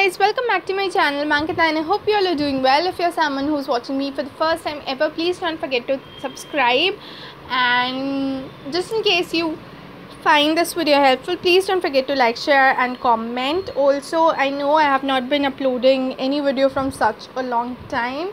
guys, welcome back to my channel Mankita, and I hope you all are doing well. If you're someone who's watching me for the first time ever, please don't forget to subscribe, and just in case you find this video helpful, please don't forget to like, share and comment. Also, I know I have not been uploading any video from such a long time,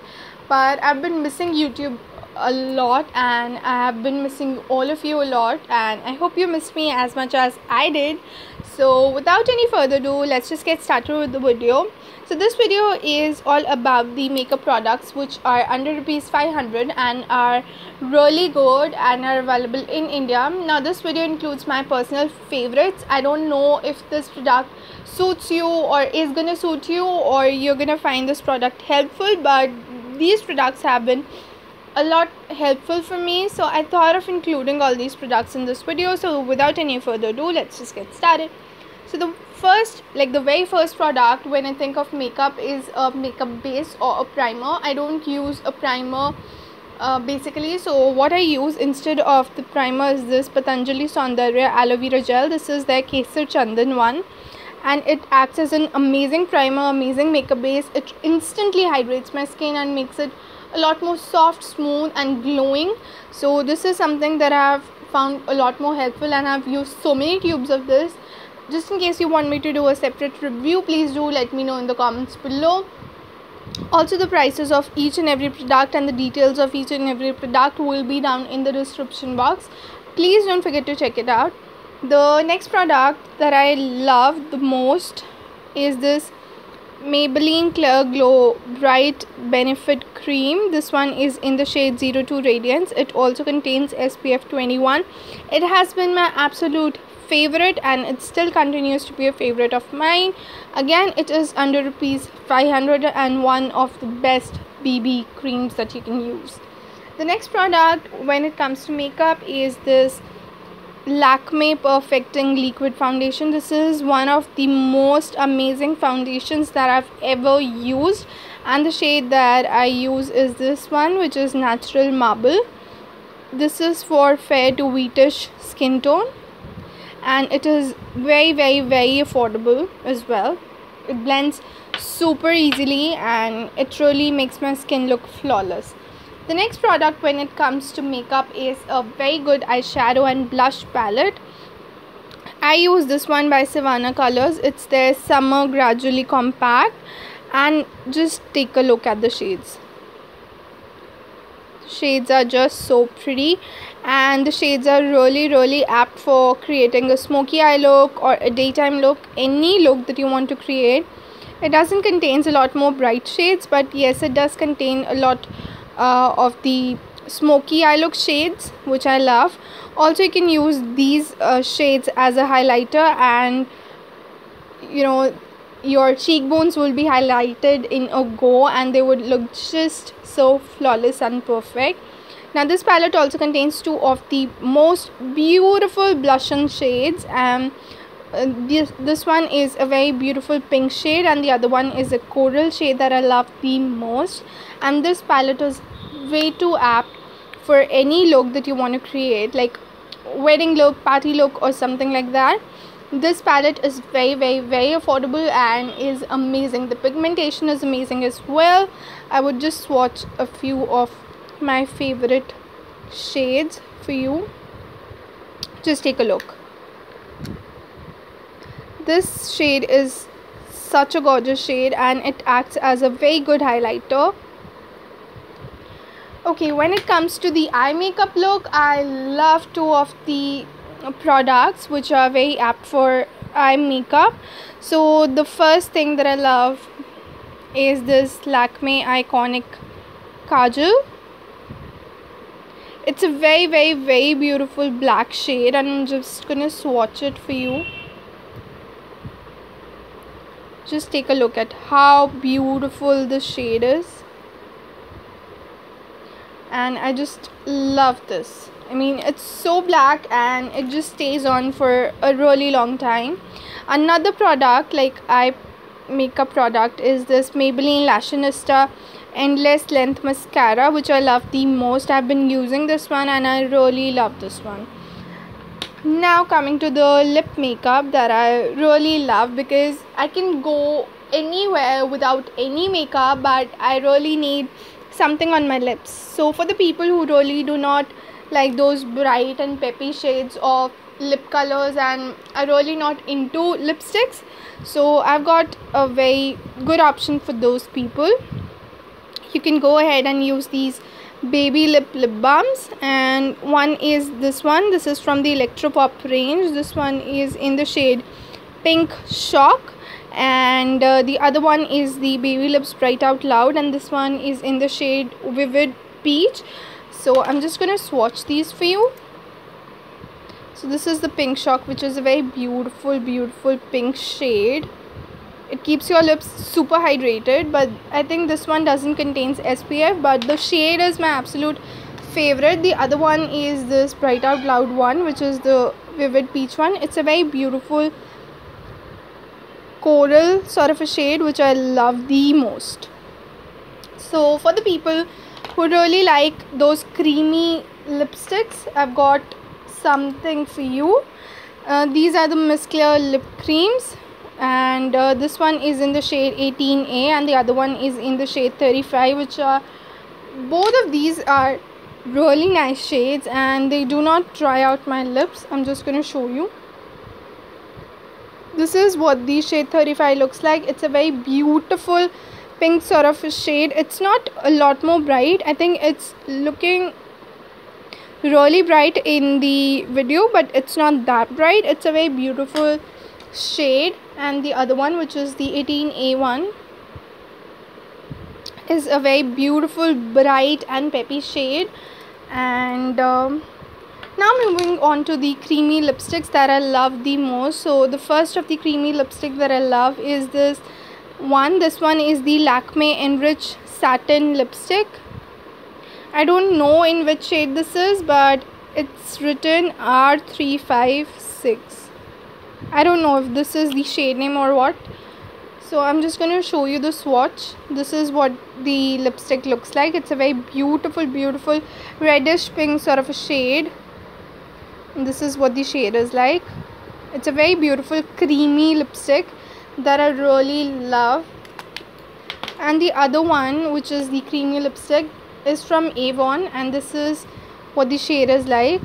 but I've been missing YouTube a lot and I have been missing all of you a lot, and I hope you missed me as much as I did. So without any further ado, let's just get started with the video. So this video is all about the makeup products which are under ₹500 and are really good and are available in India. Now this video includes my personal favorites. I don't know if this product suits you or is gonna suit you or you're gonna find this product helpful, but these products have been a lot helpful for me, so I thought of including all these products in this video. So without any further ado, let's just get started. So the very first product when I think of makeup is a makeup base or a primer. I don't use a primer basically, so what I use instead of the primer is this Patanjali Saundarya aloe vera gel. This is their Kesar Chandan one, and it acts as an amazing primer, amazing makeup base. It instantly hydrates my skin and makes it a lot more soft, smooth and glowing. So this is something that I have found a lot more helpful, and I've used so many tubes of this. Just in case you want me to do a separate review, please do let me know in the comments below. Also, the prices of each and every product and the details of each and every product will be down in the description box. Please don't forget to check it out. The next product that I love the most is this Maybelline Clear Glow Bright Benefit Cream. This one is in the shade 02 Radiance. It also contains SPF 21. It has been my absolute favorite and it still continues to be a favorite of mine. Again, it is under ₹500 and one of the best BB creams that you can use. The next product when it comes to makeup is this Lakme Perfecting Liquid Foundation. This is one of the most amazing foundations that I've ever used, and the shade that I use is this one, which is Natural Marble. This is for fair to wheatish skin tone, and it is very affordable as well. It blends super easily and it really makes my skin look flawless. The next product when it comes to makeup is a very good eyeshadow and blush palette. I use this one by Savannah Colors. It's their Summer Gradually Compact, and just take a look at the shades. Shades are just so pretty, and the shades are really apt for creating a smoky eye look or a daytime look, any look that you want to create. It doesn't contain a lot more bright shades, but yes, it does contain a lot of the smoky eye look shades, which I love. Also, you can use these shades as a highlighter, and you know, your cheekbones will be highlighted in a go and they would look just so flawless and perfect. Now this palette also contains two of the most beautiful blush on shades, and this one is a very beautiful pink shade and the other one is a coral shade that I love the most. And this palette is way too apt for any look that you want to create, like wedding look, party look or something like that. This palette is very affordable and is amazing. The pigmentation is amazing as well. I would just swatch a few of my favorite shades for you. Just take a look. This shade is such a gorgeous shade and it acts as a very good highlighter. Okay, when it comes to the eye makeup look, I love two of the products which are very apt for eye makeup. So the first thing that I love is this Lakme Iconic Kajal. It's a very beautiful black shade, and I'm just gonna swatch it for you. Just take a look at how beautiful this shade is, and I just love this. I mean, it's so black and it just stays on for a really long time. Another product, like eye makeup product, is this Maybelline Lashionista Endless Length Mascara, which I love the most. I've been using this one and I really love this one. Now coming to the lip makeup that I really love, because I can go anywhere without any makeup, but I really need something on my lips. So for the people who really do not like those bright and peppy shades of lip colors and are really not into lipsticks, so I've got a very good option for those people. You can go ahead and use these baby lip balms, and one is this one. This is from the Electropop range. This one is in the shade Pink Shock, and the other one is the Baby Lips Bright Out Loud, and this one is in the shade Vivid Peach. So I'm just gonna swatch these for you. So this is the Pink Shock, which is a very beautiful pink shade. It keeps your lips super hydrated, but I think this one doesn't contain SPF, but the shade is my absolute favorite. The other one is this Bright Out Loud one, which is the Vivid Peach one. It's a very beautiful coral sort of a shade, which I love the most. So for the people who really like those creamy lipsticks, I've got something for you. These are the Miss Clear lip creams, and this one is in the shade 18A and the other one is in the shade 35, which are, both of these are really nice shades and they do not dry out my lips. I'm just going to show you. This is what the shade 35 looks like. It's a very beautiful pink sort of a shade. It's not a lot more bright. I think it's looking really bright in the video, but it's not that bright. It's a very beautiful shade. And the other one, which is the 18A one, is a very beautiful bright and peppy shade. And now moving on to the creamy lipsticks that I love the most. So the first of the creamy lipstick that I love is this one. This one is the Lakme Enrich Satin Lipstick. I don't know in which shade this is, but it's written R356. I don't know if this is the shade name or what. So I'm just going to show you the swatch. This is what the lipstick looks like. It's a very beautiful reddish pink sort of a shade. And this is what the shade is like. It's a very beautiful creamy lipstick that I really love. And the other one, which is the creamy lipstick, is from Avon, and this is what the shade is like.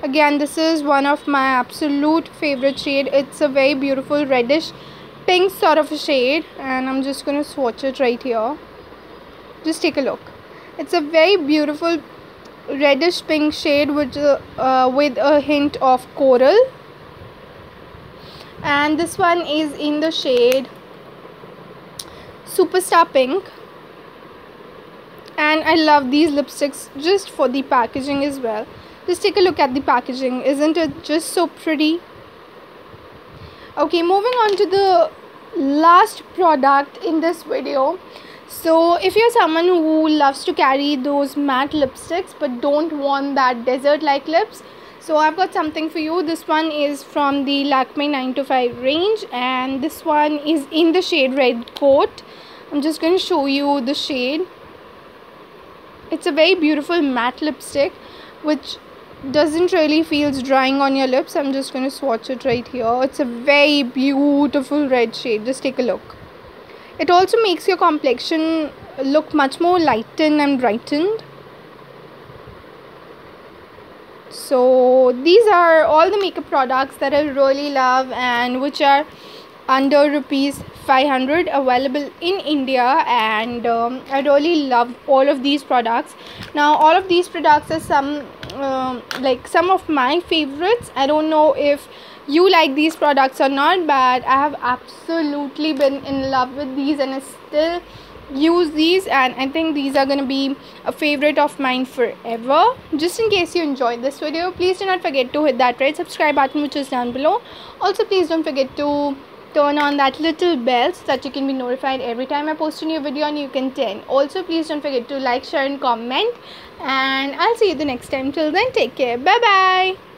Again, this is one of my absolute favorite shade. It's a very beautiful reddish pink sort of a shade, and I'm just going to swatch it right here. Just take a look. It's a very beautiful reddish pink shade with a hint of coral, and this one is in the shade Superstar Pink. And I love these lipsticks just for the packaging as well. Just take a look at the packaging. Isn't it just so pretty? Okay, moving on to the last product in this video. So if you're someone who loves to carry those matte lipsticks but don't want that desert like lips, so I've got something for you. This one is from the Lakme 925 range, and this one is in the shade Red Coat. I'm just going to show you the shade. It's a very beautiful matte lipstick which doesn't really feels drying on your lips. I'm just going to swatch it right here. It's a very beautiful red shade. Just take a look. It also makes your complexion look much more lightened and brightened. So these are all the makeup products that I really love and which are under ₹500 available in India, and I really love all of these products. Now all of these products are some of my favorites. I don't know if you like these products or not, but I have absolutely been in love with these and I still use these, and I think these are going to be a favorite of mine forever. Just in case you enjoyed this video, please do not forget to hit that red subscribe button which is down below. Also, please don't forget to turn on that little bell so that you can be notified every time I post a new video on You Can 10. Also, please don't forget to like, share and comment, and I'll see you the next time. Till then, take care. Bye bye.